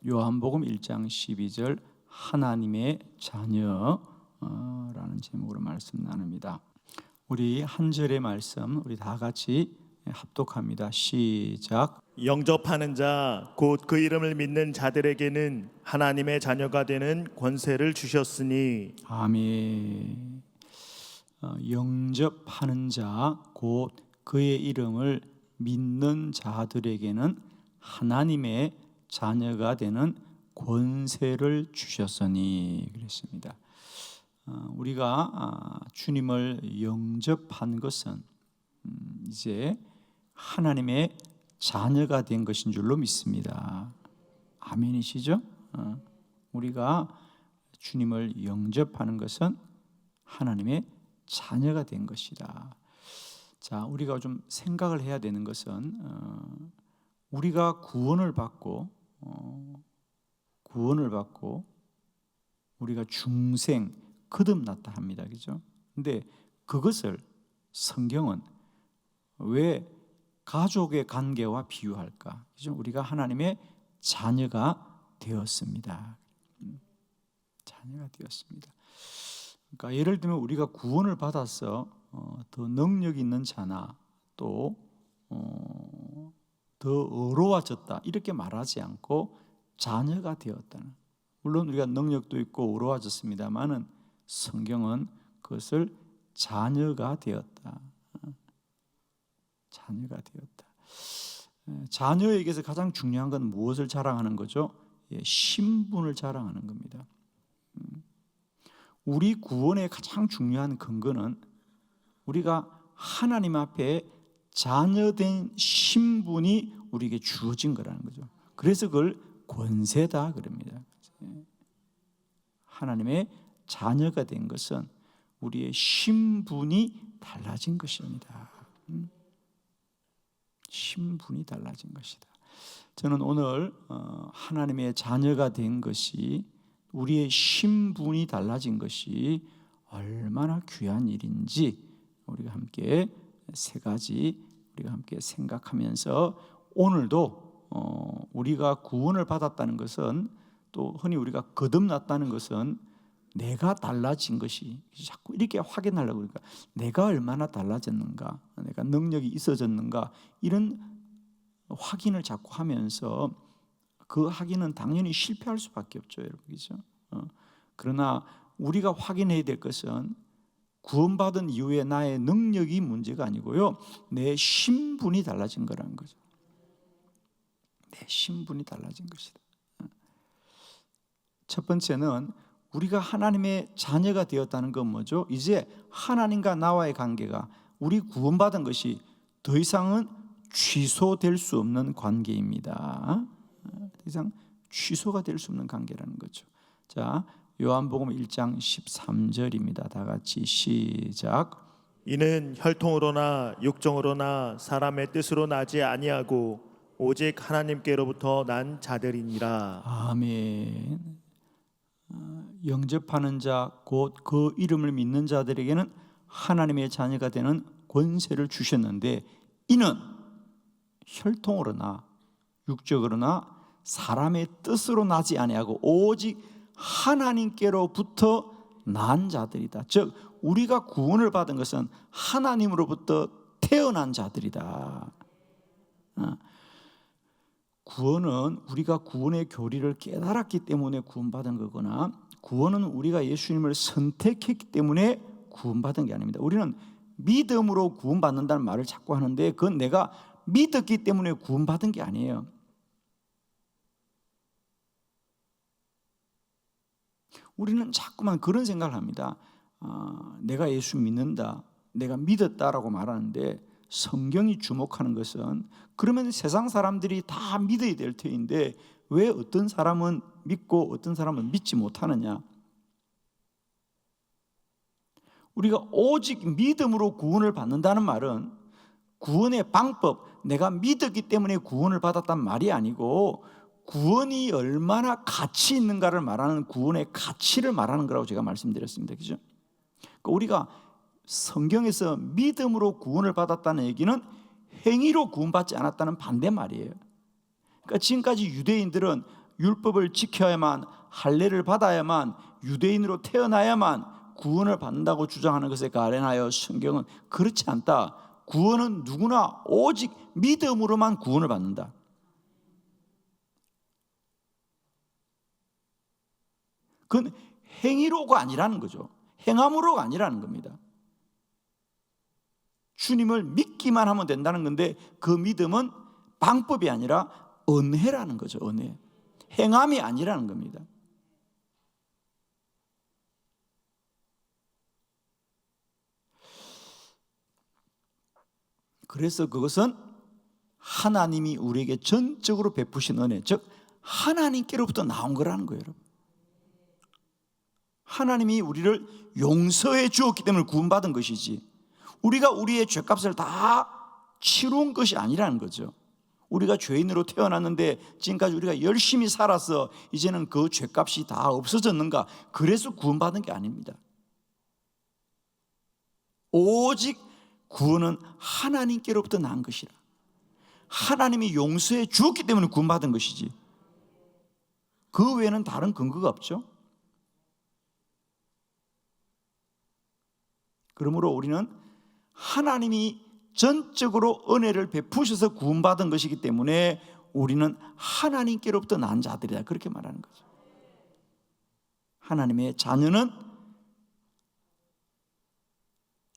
요한복음 1장 12절 하나님의 자녀라는 제목으로 말씀 나눕니다. 우리 한 절의 말씀 우리 다 같이 합독합니다. 시작. 영접하는 자 곧 그 이름을 믿는 자들에게는 하나님의 자녀가 되는 권세를 주셨으니. 아멘. 영접하는 자 곧 그의 이름을 믿는 자들에게는 하나님의 자녀가 되는 권세를 주셨으니 그랬습니다. 우리가 주님을 영접한 것은 이제 하나님의 자녀가 된 것인 줄로 믿습니다. 아멘이시죠? 우리가 주님을 영접하는 것은 하나님의 자녀가 된 것이다. 자, 우리가 좀 생각을 해야 되는 것은 우리가 구원을 받고 우리가 중생 거듭났다 합니다. 그죠? 근데 그것을 성경은 왜 가족의 관계와 비유할까? 그죠? 우리가 하나님의 자녀가 되었습니다. 자녀가 되었습니다. 그러니까 예를 들면 우리가 구원을 받아서 더 능력 있는 자나 또 더 의로워졌다 이렇게 말하지 않고 자녀가 되었다는, 물론 우리가 능력도 있고 의로워졌습니다만은 성경은 그것을 자녀가 되었다. 자녀가 되었다. 자녀에게서 가장 중요한 건 무엇을 자랑하는 거죠? 신분을 자랑하는 겁니다. 우리 구원의 가장 중요한 근거는 우리가 하나님 앞에 자녀된 신분이 우리에게 주어진 거라는 거죠. 그래서 그걸 권세다 그럽니다. 하나님의 자녀가 된 것은 우리의 신분이 달라진 것입니다. 신분이 달라진 것이다. 저는 오늘 하나님의 자녀가 된 것이, 우리의 신분이 달라진 것이 얼마나 귀한 일인지 우리가 함께 세 가지 우리가 함께 생각하면서, 오늘도 우리가 구원을 받았다는 것은, 또 흔히 우리가 거듭났다는 것은 내가 달라진 것이, 자꾸 이렇게 확인하려고 그러니까 내가 얼마나 달라졌는가, 내가 능력이 있어졌는가, 이런 확인을 자꾸 하면서 그 확인은 당연히 실패할 수밖에 없죠, 여러분. 그렇죠? 그러나 우리가 확인해야 될 것은 구원받은 이후에 나의 능력이 문제가 아니고요, 내 신분이 달라진 거라는 거죠. 내 신분이 달라진 것이다. 첫 번째는 우리가 하나님의 자녀가 되었다는 건 뭐죠? 이제 하나님과 나와의 관계가, 우리 구원받은 것이 더 이상은 취소될 수 없는 관계입니다. 더 이상 취소가 될 수 없는 관계라는 거죠. 자, 요한복음 1장 13절입니다. 다 같이 시작. 이는 혈통으로나 육정으로나 사람의 뜻으로 나지 아니하고 오직 하나님께로부터 난 자들이니라. 아멘. 영접하는 자 곧 그 이름을 믿는 자들에게는 하나님의 자녀가 되는 권세를 주셨는데, 이는 혈통으로나 육적으로나 사람의 뜻으로 나지 아니하고 오직 하나님께로부터 난 자들이다. 즉 우리가 구원을 받은 것은 하나님으로부터 태어난 자들이다. 구원은 우리가 구원의 교리를 깨달았기 때문에 구원받은 거거나, 구원은 우리가 예수님을 선택했기 때문에 구원받은 게 아닙니다. 우리는 믿음으로 구원받는다는 말을 자꾸 하는데, 그건 내가 믿었기 때문에 구원받은 게 아니에요. 우리는 자꾸만 그런 생각을 합니다. 내가 예수 믿는다, 내가 믿었다라고 말하는데, 성경이 주목하는 것은 그러면 세상 사람들이 다 믿어야 될 터인데 왜 어떤 사람은 믿고 어떤 사람은 믿지 못하느냐? 우리가 오직 믿음으로 구원을 받는다는 말은 구원의 방법, 내가 믿었기 때문에 구원을 받았단 말이 아니고, 구원이 얼마나 가치 있는가를 말하는, 구원의 가치를 말하는 거라고 제가 말씀드렸습니다. 그죠? 그러니까 우리가 성경에서 믿음으로 구원을 받았다는 얘기는 행위로 구원받지 않았다는 반대 말이에요. 그러니까 지금까지 유대인들은 율법을 지켜야만, 할례를 받아야만, 유대인으로 태어나야만 구원을 받는다고 주장하는 것에 관련하여 성경은 그렇지 않다. 구원은 누구나 오직 믿음으로만 구원을 받는다. 그건 행위로가 아니라는 거죠. 행함으로가 아니라는 겁니다. 주님을 믿기만 하면 된다는 건데, 그 믿음은 방법이 아니라 은혜라는 거죠. 은혜. 행함이 아니라는 겁니다. 그래서 그것은 하나님이 우리에게 전적으로 베푸신 은혜, 즉 하나님께로부터 나온 거라는 거예요, 여러분. 하나님이 우리를 용서해 주었기 때문에 구원받은 것이지, 우리가 우리의 죄값을 다 치룬 것이 아니라는 거죠. 우리가 죄인으로 태어났는데 지금까지 우리가 열심히 살아서 이제는 그 죄값이 다 없어졌는가? 그래서 구원받은 게 아닙니다. 오직 구원은 하나님께로부터 난 것이라. 하나님이 용서해 주었기 때문에 구원받은 것이지, 그 외에는 다른 근거가 없죠. 그러므로 우리는 하나님이 전적으로 은혜를 베푸셔서 구원받은 것이기 때문에 우리는 하나님께로부터 난 자들이다, 그렇게 말하는 거죠. 하나님의 자녀는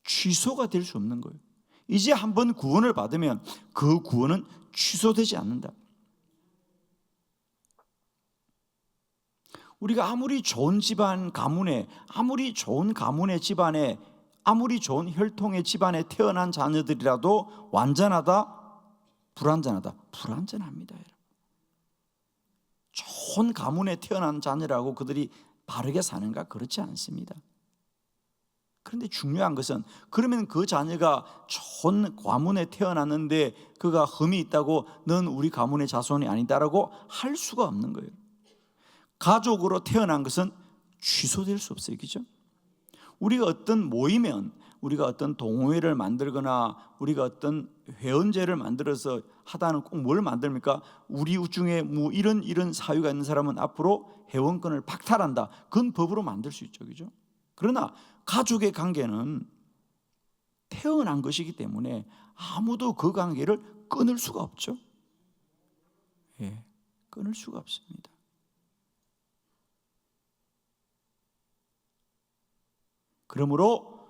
취소가 될 수 없는 거예요. 이제 한번 구원을 받으면 그 구원은 취소되지 않는다. 우리가 아무리 좋은 집안 가문에, 아무리 좋은 가문의 집안에, 아무리 좋은 혈통의 집안에 태어난 자녀들이라도 완전하다? 불완전하다? 불완전합니다, 여러분. 좋은 가문에 태어난 자녀라고 그들이 바르게 사는가? 그렇지 않습니다. 그런데 중요한 것은, 그러면 그 자녀가 좋은 가문에 태어났는데 그가 흠이 있다고 넌 우리 가문의 자손이 아니다라고 할 수가 없는 거예요. 가족으로 태어난 것은 취소될 수 없어요, 그죠? 우리가 어떤 모이면, 우리가 어떤 동호회를 만들거나 우리가 어떤 회원제를 만들어서 하다는 꼭 뭘 만듭니까? 우리 중에 뭐 이런 사유가 있는 사람은 앞으로 회원권을 박탈한다. 그건 법으로 만들 수 있죠, 그죠? 그러나 가족의 관계는 태어난 것이기 때문에 아무도 그 관계를 끊을 수가 없죠. 예, 끊을 수가 없습니다. 그러므로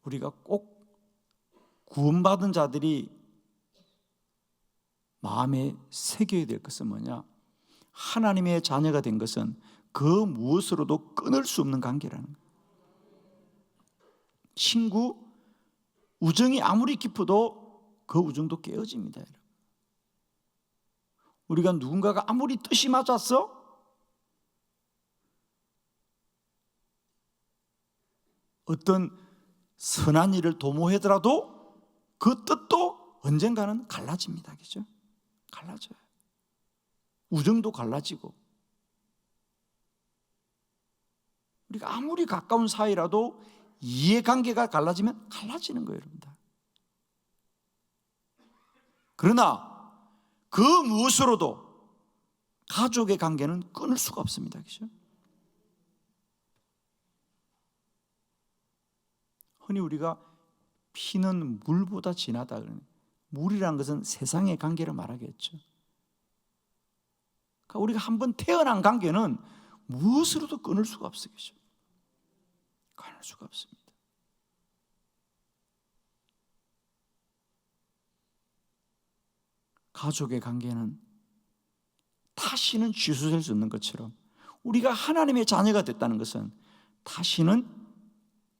우리가 꼭 구원받은 자들이 마음에 새겨야 될 것은 뭐냐? 하나님의 자녀가 된 것은 그 무엇으로도 끊을 수 없는 관계라는 거예요. 친구, 우정이 아무리 깊어도 그 우정도 깨어집니다, 여러분. 우리가 누군가가 아무리 뜻이 맞았어? 어떤 선한 일을 도모하더라도 그 뜻도 언젠가는 갈라집니다, 그죠? 갈라져요. 우정도 갈라지고, 우리가 아무리 가까운 사이라도 이해관계가 갈라지면 갈라지는 거예요, 여러분들. 그러나 그 무엇으로도 가족의 관계는 끊을 수가 없습니다, 그죠? 흔히 우리가 피는 물보다 진하다 그러는, 물이라는 것은 세상의 관계를 말하겠죠. 그러니까 우리가 한번 태어난 관계는 무엇으로도 끊을 수가 없겠죠. 끊을 수가 없습니다. 가족의 관계는 다시는 취소될 수 없는 것처럼 우리가 하나님의 자녀가 됐다는 것은 다시는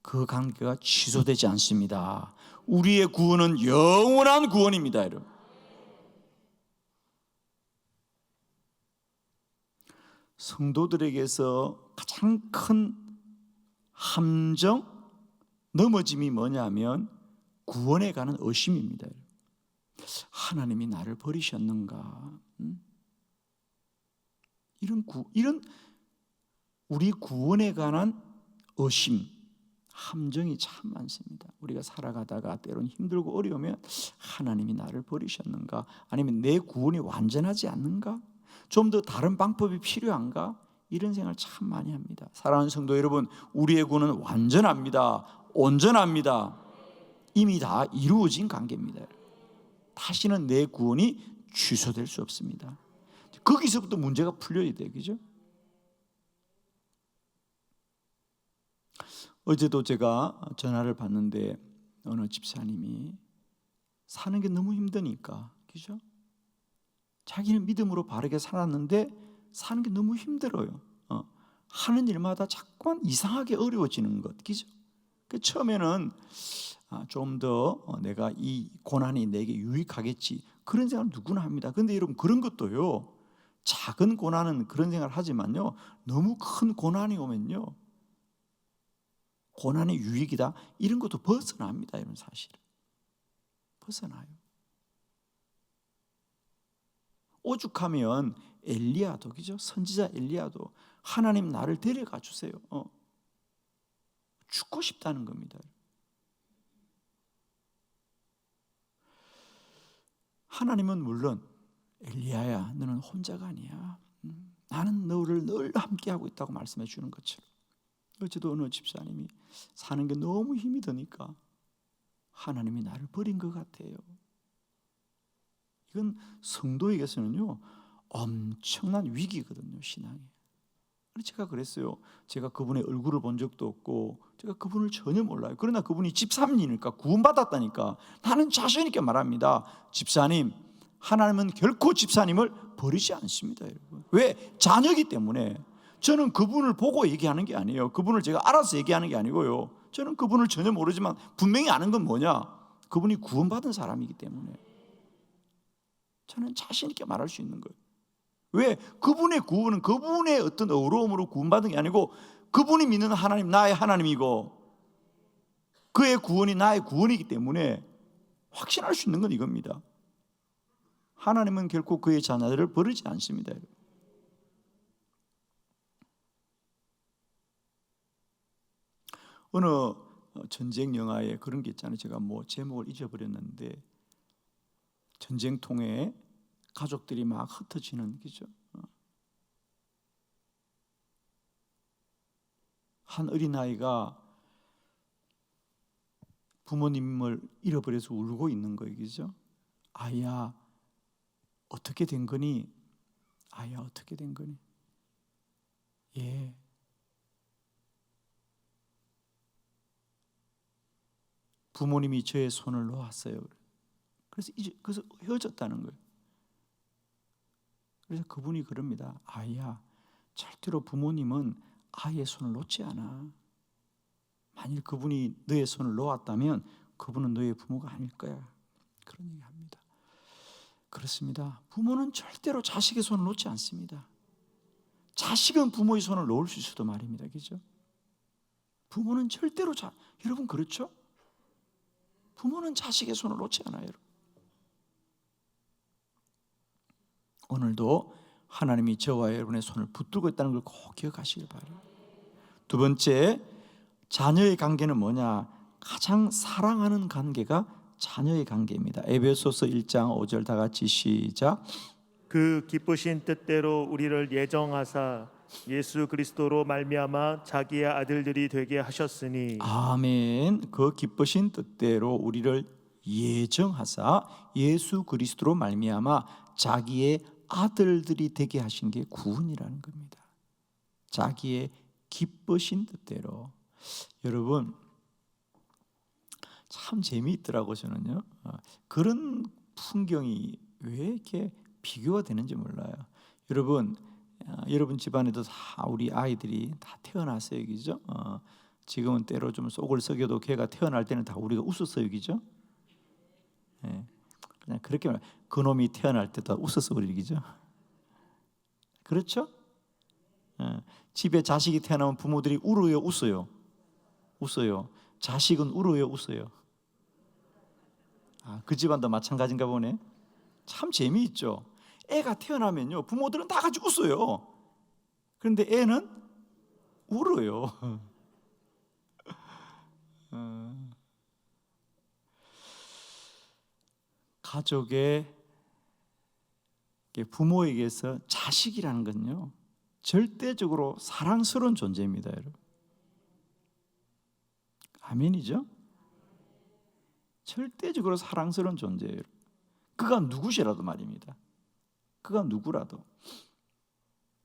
그 관계가 취소되지 않습니다. 우리의 구원은 영원한 구원입니다, 여러분. 성도들에게서 가장 큰 함정, 넘어짐이 뭐냐면 구원에 관한 의심입니다. 하나님이 나를 버리셨는가? 이런 우리 구원에 관한 의심, 함정이 참 많습니다. 우리가 살아가다가 때로는 힘들고 어려우면 하나님이 나를 버리셨는가? 아니면 내 구원이 완전하지 않는가? 좀 더 다른 방법이 필요한가? 이런 생각을 참 많이 합니다. 사랑하는 성도 여러분, 우리의 구원은 완전합니다. 온전합니다. 이미 다 이루어진 관계입니다. 다시는 내 구원이 취소될 수 없습니다. 거기서부터 문제가 풀려야 돼요. 그죠? 어제도 제가 전화를 받는데 어느 집사님이 사는 게 너무 힘드니까, 그죠? 자기는 믿음으로 바르게 살았는데 사는 게 너무 힘들어요. 하는 일마다 자꾸만 이상하게 어려워지는 것, 그죠? 그 처음에는 좀 더 내가 이 고난이 내게 유익하겠지, 그런 생각을 누구나 합니다. 그런데 여러분, 그런 것도요, 작은 고난은 그런 생각을 하지만요, 너무 큰 고난이 오면요, 고난의 유익이다, 이런 것도 벗어납니다. 이런 사실은 벗어나요. 오죽하면 엘리야도, 그죠? 선지자 엘리야도 하나님 나를 데려가 주세요. 죽고 싶다는 겁니다. 하나님은 물론 엘리야야, 너는 혼자가 아니야. 나는 너를 늘 함께하고 있다고 말씀해 주는 것처럼, 어제도 어느 집사님이 사는 게 너무 힘이 드니까 하나님이 나를 버린 것 같아요. 이건 성도에게서는요, 엄청난 위기거든요, 신앙에. 제가 그랬어요. 제가 그분의 얼굴을 본 적도 없고 제가 그분을 전혀 몰라요. 그러나 그분이 집사님이니까, 구원받았다니까 나는 자신 있게 말합니다. 집사님, 하나님은 결코 집사님을 버리지 않습니다, 여러분. 왜? 자녀이기 때문에. 저는 그분을 보고 얘기하는 게 아니에요. 그분을 제가 알아서 얘기하는 게 아니고요. 저는 그분을 전혀 모르지만 분명히 아는 건 뭐냐? 그분이 구원받은 사람이기 때문에 저는 자신 있게 말할 수 있는 거예요. 왜? 그분의 구원은 그분의 어떤 어려움으로 구원받은 게 아니고 그분이 믿는 하나님, 나의 하나님이고 그의 구원이 나의 구원이기 때문에 확신할 수 있는 건 이겁니다. 하나님은 결코 그의 자녀들을 버리지 않습니다. 어느 전쟁 영화에 그런 게 있잖아요. 제가 제목을 잊어버렸는데, 전쟁통에 가족들이 막 흩어지는, 그죠? 한 어린아이가 부모님을 잃어버려서 울고 있는 거예요, 그죠? 아이야, 어떻게 된 거니? 아이야, 어떻게 된 거니? 예, 부모님이 저의 손을 놓았어요. 그래서 헤어졌다는 거예요. 그래서 그분이 그럽니다. 아이야, 절대로 부모님은 아이의 손을 놓지 않아. 만일 그분이 너의 손을 놓았다면 그분은 너의 부모가 아닐 거야. 그런 얘기합니다. 그렇습니다. 부모는 절대로 자식의 손을 놓지 않습니다. 자식은 부모의 손을 놓을 수 있어도 말입니다. 그죠? 부모는 절대로 여러분, 그렇죠? 부모는 자식의 손을 놓지 않아요. 여러분. 오늘도 하나님이 저와 여러분의 손을 붙들고 있다는 걸 꼭 기억하시길 바라요. 두 번째, 자녀의 관계는 뭐냐? 가장 사랑하는 관계가 자녀의 관계입니다. 에베소서 1장 5절 다 같이 시작. 그 기쁘신 뜻대로 우리를 예정하사 예수 그리스도로 말미암아 자기의 아들들이 되게 하셨으니. 아멘. 그 기쁘신 뜻대로 우리를 예정하사 예수 그리스도로 말미암아 자기의 아들들이 되게 하신 게 구원이라는 겁니다. 자기의 기쁘신 뜻대로. 여러분, 참 재미있더라고. 저는요, 그런 풍경이 왜 이렇게 비교가 되는지 몰라요. 여러분, 여러분 집안에도 다 우리 아이들이 다 태어났어요, 그죠? 지금은 때로 좀 속을 썩여도 걔가 태어날 때는 다 우리가 웃었어요, 그죠? 네, 그냥 그렇게 말. 그놈이 태어날 때도 웃었어, 우리, 그죠? 그렇죠? 집에 자식이 태어나면 부모들이 울어요, 웃어요? 웃어요. 자식은 울어요, 웃어요? 그 집안도 마찬가지인가 보네. 참 재미있죠. 애가 태어나면요, 부모들은 다 같이 웃어요. 그런데 애는 울어요. 가족의 부모에게서 자식이라는 건요, 절대적으로 사랑스러운 존재입니다, 여러분. 아멘이죠? 절대적으로 사랑스러운 존재예요. 그가 누구시라도 말입니다. 그가 누구라도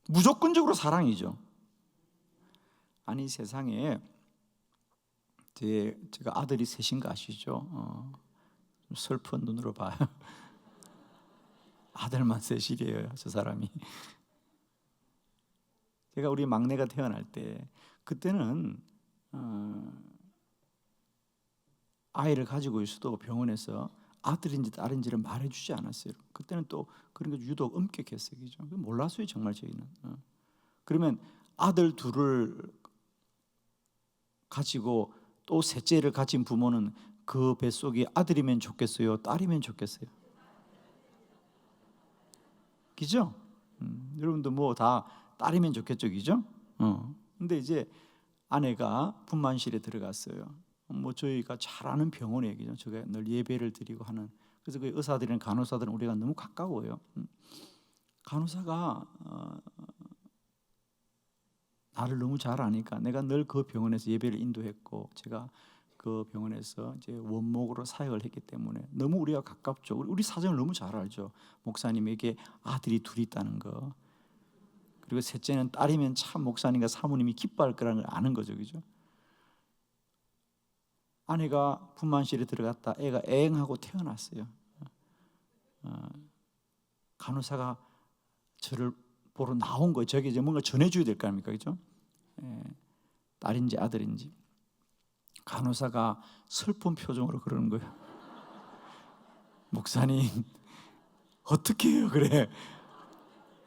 무조건적으로 사랑이죠. 아니, 세상에 제가 아들이 셋인 거 아시죠? 좀 슬픈 눈으로 봐요. 아들만 셋이래요, 저 사람이. 제가 우리 막내가 태어날 때, 그때는 아이를 가지고 있어도 병원에서 아들인지 딸인지를 말해주지 않았어요. 그때는 또 그런 게 유독 엄격했어요. 그죠? 몰랐어요, 정말 저희는. 그러면 아들 둘을 가지고 또 셋째를 가진 부모는 그 뱃속이 아들이면 좋겠어요, 딸이면 좋겠어요? 그죠? 여러분도 뭐 다 딸이면 좋겠죠, 그죠? 근데 이제 아내가 분만실에 들어갔어요. 뭐 저희가 잘 아는 병원에, 그죠? 제가 늘 예배를 드리고 하는. 그래서 그 의사들이랑 간호사들은 우리가 너무 가까워요. 간호사가 나를 너무 잘 아니까 내가 늘 그 병원에서 예배를 인도했고, 제가 그 병원에서 이제 원목으로 사역을 했기 때문에 너무 우리가 가깝죠. 우리 사정을 너무 잘 알죠. 목사님에게 아들이 둘이 있다는 거, 그리고 셋째는 딸이면 참 목사님과 사모님이 기뻐할 거라는 걸 아는 거죠, 그죠? 아내가 분만실에 들어갔다 애가 앵하고 태어났어요. 간호사가 저를 보러 나온 거예요. 저게 이제 뭔가 전해줘야 될 거 아닙니까, 그죠? 딸인지 아들인지. 간호사가 슬픈 표정으로 그러는 거예요. 목사님, 어떻게 해요? 그래.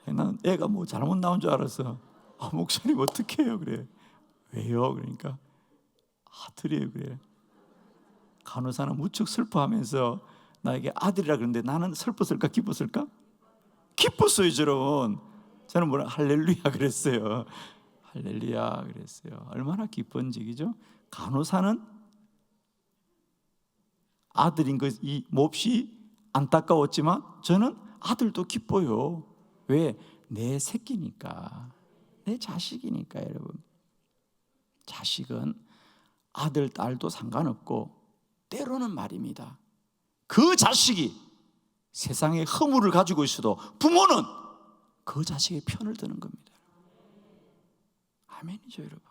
난 애가 뭐 잘못 나온 줄 알았어. 목사님 어떻게 해요? 그래. 왜요? 그러니까 아들이에요. 그래. 간호사는 무척 슬퍼하면서 나에게 아들이라 그러는데 나는 슬펐을까 기뻤을까? 기뻤어요. 저는 뭐라 할렐루야 그랬어요. 할렐루야 그랬어요. 얼마나 기쁜 얘기죠. 간호사는 아들인 것이 몹시 안타까웠지만 저는 아들도 기뻐요. 왜? 내 새끼니까, 내 자식이니까. 여러분, 자식은 아들 딸도 상관없고, 때로는 말입니다, 그 자식이 세상에 허물을 가지고 있어도 부모는 그 자식의 편을 드는 겁니다. 아멘이죠, 여러분.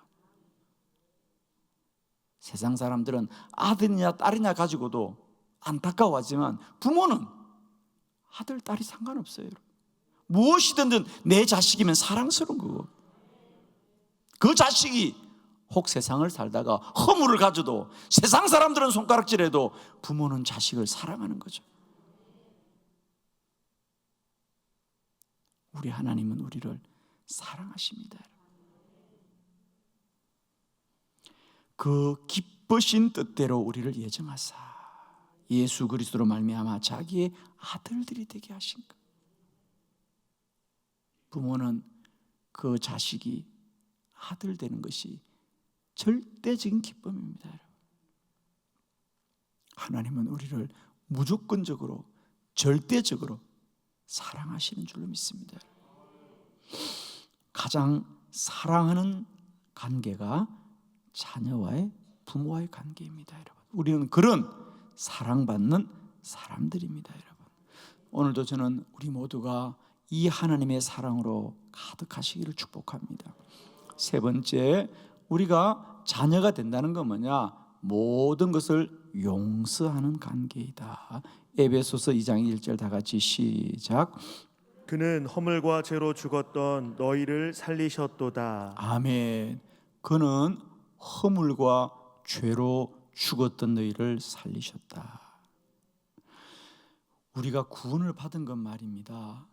세상 사람들은 아들이냐 딸이냐 가지고도 안타까워하지만 부모는 아들 딸이 상관없어요. 무엇이든 내 자식이면 사랑스러운 거고, 그 자식이 혹 세상을 살다가 허물을 가져도 세상 사람들은 손가락질해도 부모는 자식을 사랑하는 거죠. 우리 하나님은 우리를 사랑하십니다. 그 기쁘신 뜻대로 우리를 예정하사 예수 그리스도로 말미암아 자기의 아들들이 되게 하신 것. 부모는 그 자식이 아들 되는 것이 절대적인 기쁨입니다. 하나님은 우리를 무조건적으로, 절대적으로 사랑하시는 줄로 믿습니다. 가장 사랑하는 관계가 자녀와의, 부모와의 관계입니다, 여러분. 우리는 그런 사랑받는 사람들입니다, 여러분. 오늘도 저는 우리 모두가 이 하나님의 사랑으로 가득하시기를 축복합니다. 세 번째, 우리가 자녀가 된다는 건 뭐냐? 모든 것을 용서하는 관계이다. 에베소서 2장 1절 다 같이 시작. 그는 허물과 죄로 죽었던 너희를 살리셨도다. 아멘. 그는 허물과 죄로 죽었던 너희를 살리셨다. 우리가 구원을 받은 건 말입니다,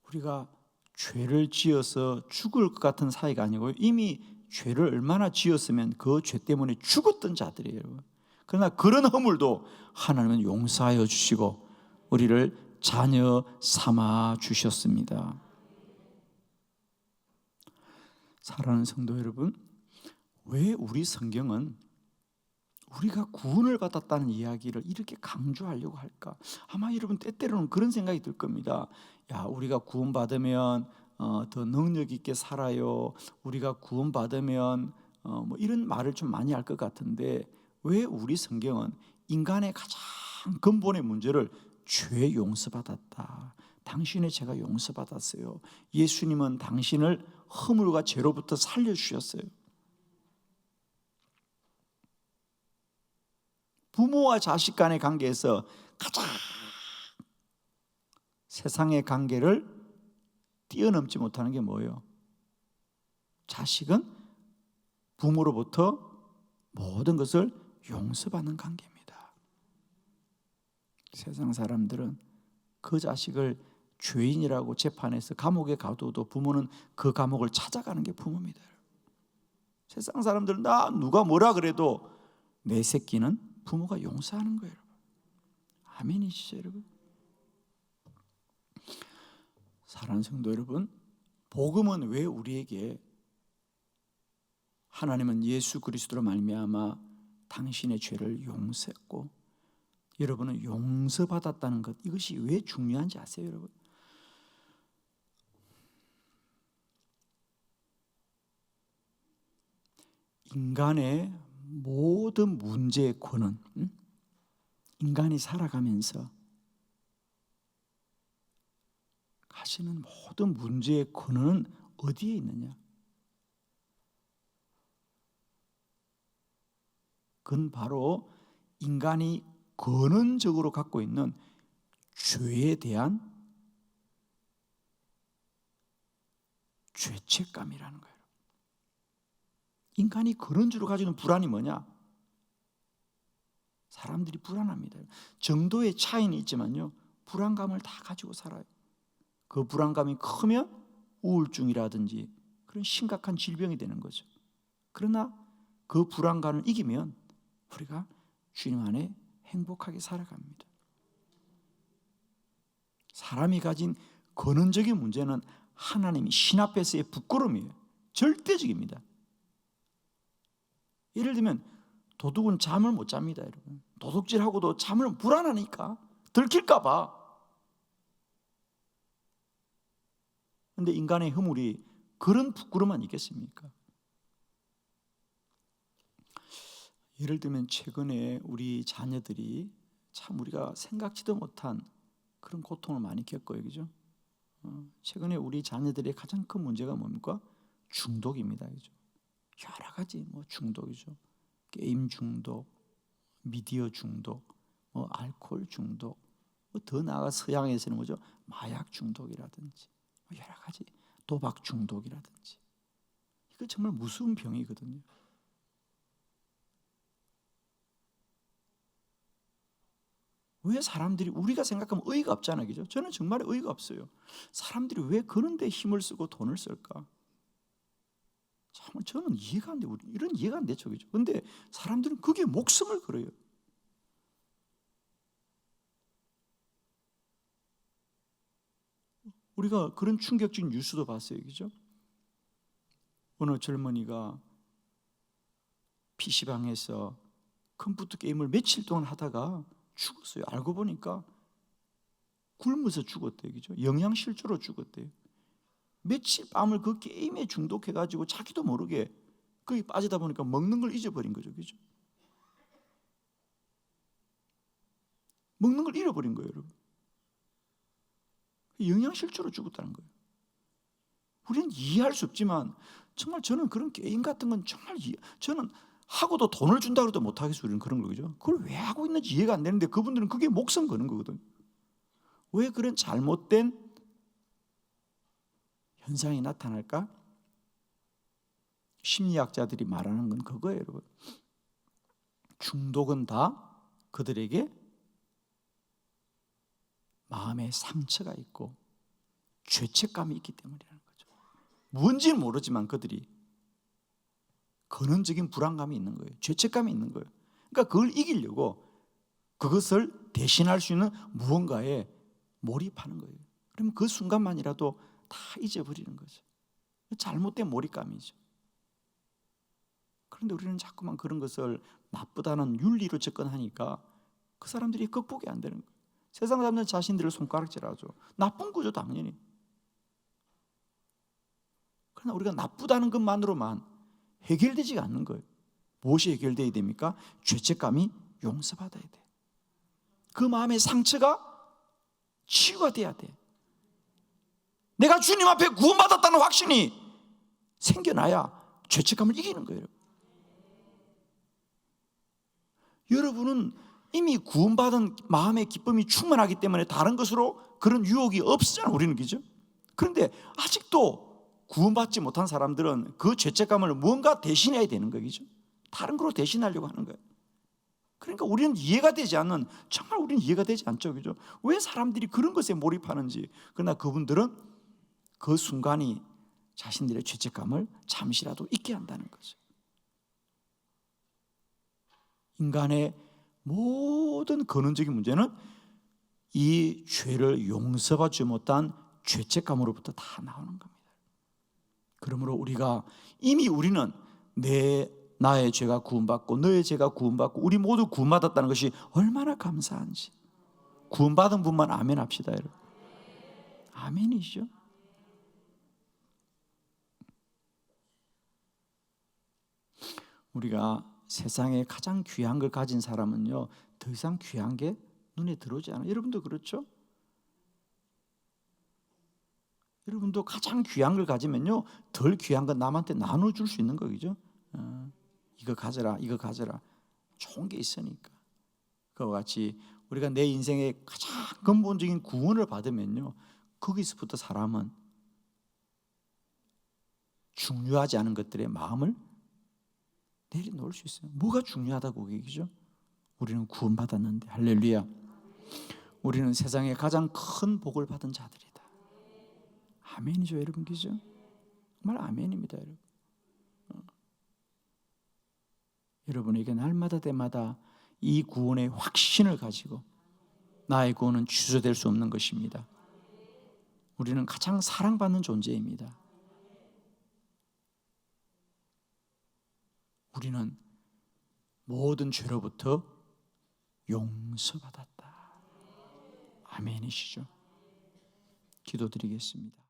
우리가 죄를 지어서 죽을 것 같은 사이가 아니고요, 이미 죄를 얼마나 지었으면 그 죄 때문에 죽었던 자들이에요. 그러나 그런 허물도 하나님은 용서하여 주시고 우리를 자녀 삼아 주셨습니다. 사랑하는 성도 여러분, 왜 우리 성경은 우리가 구원을 받았다는 이야기를 이렇게 강조하려고 할까? 아마 여러분 때때로는 그런 생각이 들 겁니다. 야, 우리가 구원받으면 더 능력 있게 살아요. 우리가 구원받으면 뭐 이런 말을 좀 많이 할 것 같은데, 왜 우리 성경은 인간의 가장 근본의 문제를 죄 용서받았다, 당신의 죄가 용서받았어요, 예수님은 당신을 허물과 죄로부터 살려주셨어요. 부모와 자식 간의 관계에서 가장 세상의 관계를 뛰어넘지 못하는 게 뭐예요? 자식은 부모로부터 모든 것을 용서받는 관계입니다. 세상 사람들은 그 자식을 죄인이라고 재판해서 감옥에 가둬도 부모는 그 감옥을 찾아가는 게 부모입니다. 세상 사람들은 누가 뭐라 그래도 내 새끼는 부모가 용서하는 거예요, 여러분. 아멘이시죠, 여러분? 사랑하는 성도 여러분, 복음은 왜 우리에게 하나님은 예수 그리스도로 말미암아 당신의 죄를 용서했고 여러분은 용서받았다는 것, 이것이 왜 중요한지 아세요, 여러분? 인간의 모든 문제의 근원, 인간이 살아가면서 가시는 모든 문제의 근원은 어디에 있느냐? 그건 바로 인간이 근원적으로 갖고 있는 죄에 대한 죄책감이라는 거예요. 인간이 근원적으로 가지는 불안이 뭐냐? 사람들이 불안합니다. 정도의 차이는 있지만요, 불안감을 다 가지고 살아요. 그 불안감이 크면 우울증이라든지 그런 심각한 질병이 되는 거죠. 그러나 그 불안감을 이기면 우리가 주님 안에 행복하게 살아갑니다. 사람이 가진 근원적인 문제는 하나님이 신 앞에서의 부끄러움이에요. 절대적입니다. 예를 들면 도둑은 잠을 못 잡니다, 여러분. 도둑질하고도 잠을 불안하니까 들킬까 봐. 그런데 인간의 허물이 그런 부끄러움만 있겠습니까? 예를 들면 최근에 우리 자녀들이 참 우리가 생각지도 못한 그런 고통을 많이 겪어요, 그죠? 최근에 우리 자녀들의 가장 큰 문제가 뭡니까? 중독입니다, 그죠? 여러 가지 중독이죠. 게임 중독, 미디어 중독, 알코올 중독, 더 나아가 서양에서는 뭐죠? 마약 중독이라든지 여러 가지, 도박 중독이라든지. 이거 정말 무서운 병이거든요. 왜 사람들이, 우리가 생각하면 의의가 없잖아요, 그죠? 저는 정말 의의가 없어요. 사람들이 왜 그런 데 힘을 쓰고 돈을 쓸까? 참 저는 이해가 안 돼요. 이런 이해가 안 되죠, 그죠? 근데 사람들은 그게 목숨을 걸어요. 우리가 그런 충격적인 뉴스도 봤어요, 그죠? 어느 젊은이가 PC방에서 컴퓨터 게임을 며칠 동안 하다가 죽었어요. 알고 보니까 굶어서 죽었대요, 그죠? 영양실조로 죽었대요. 며칠 밤을 그 게임에 중독해가지고 자기도 모르게 거기 빠지다 보니까 먹는 걸 잊어버린 거죠, 그죠? 먹는 걸 잃어버린 거예요, 여러분. 영양실조로 죽었다는 거예요. 우리는 이해할 수 없지만 정말 저는 그런 게임 같은 건 정말 저는 하고도 돈을 준다고 해도 못하겠어요. 우리는 그런 거죠. 그걸 왜 하고 있는지 이해가 안 되는데 그분들은 그게 목숨 거는 거거든요. 왜 그런 잘못된 현상이 나타날까? 심리학자들이 말하는 건 그거예요, 여러분. 중독은 다 그들에게 마음에 상처가 있고 죄책감이 있기 때문이라는 거죠. 뭔지는 모르지만 그들이 근원적인 불안감이 있는 거예요. 죄책감이 있는 거예요. 그러니까 그걸 이기려고 그것을 대신할 수 있는 무언가에 몰입하는 거예요. 그러면 그 순간만이라도 다 잊어버리는 거죠. 잘못된 몰입감이죠. 그런데 우리는 자꾸만 그런 것을 나쁘다는 윤리로 접근하니까 그 사람들이 극복이 안 되는 거예요. 세상 사람들은 자신들을 손가락질하죠. 나쁜 거죠, 당연히. 그러나 우리가 나쁘다는 것만으로만 해결되지가 않는 거예요. 무엇이 해결되어야 됩니까? 죄책감이 용서받아야 돼. 그 마음의 상처가 치유가 돼야 돼. 내가 주님 앞에 구원받았다는 확신이 생겨나야 죄책감을 이기는 거예요. 여러분은 이미 구원받은 마음의 기쁨이 충만하기 때문에 다른 것으로 그런 유혹이 없잖아요, 우리는. 그죠? 그런데 아직도 구원받지 못한 사람들은 그 죄책감을 뭔가 대신해야 되는 거죠. 다른 걸로 대신하려고 하는 거예요. 그러니까 우리는 이해가 되지 않는, 정말 우리는 이해가 되지 않죠. 그죠? 왜 사람들이 그런 것에 몰입하는지. 그러나 그분들은 그 순간이 자신들의 죄책감을 잠시라도 잊게 한다는 거죠. 인간의 모든 근원적인 문제는 이 죄를 용서받지 못한 죄책감으로부터 다 나오는 겁니다. 그러므로 우리가 이미 우리는 나의 죄가 구원받고 너의 죄가 구원받고 우리 모두 구원받았다는 것이 얼마나 감사한지. 구원받은 분만 아멘 합시다, 여러분. 아멘이죠. 우리가 세상에 가장 귀한 걸 가진 사람은요, 더 이상 귀한 게 눈에 들어오지 않아요. 여러분도 그렇죠? 여러분도 가장 귀한 걸 가지면요, 덜 귀한 건 남한테 나눠줄 수 있는 거죠. 이거 가져라, 이거 가져라. 좋은 게 있으니까. 그와 같이 우리가 내 인생의 가장 근본적인 구원을 받으면요, 거기서부터 사람은 중요하지 않은 것들의 마음을 내려놓을 수 있어요. 뭐가 중요하다고 얘기죠? 우리는 구원받았는데. 할렐루야. 우리는 세상에 가장 큰 복을 받은 자들이다. 아멘이죠, 여러분. 그죠? 정말 아멘입니다, 여러분. 여러분에게 날마다 때마다 이 구원의 확신을 가지고 나의 구원은 취소될 수 없는 것입니다. 우리는 가장 사랑받는 존재입니다. 우리는 모든 죄로부터 용서받았다. 아멘이시죠? 기도드리겠습니다.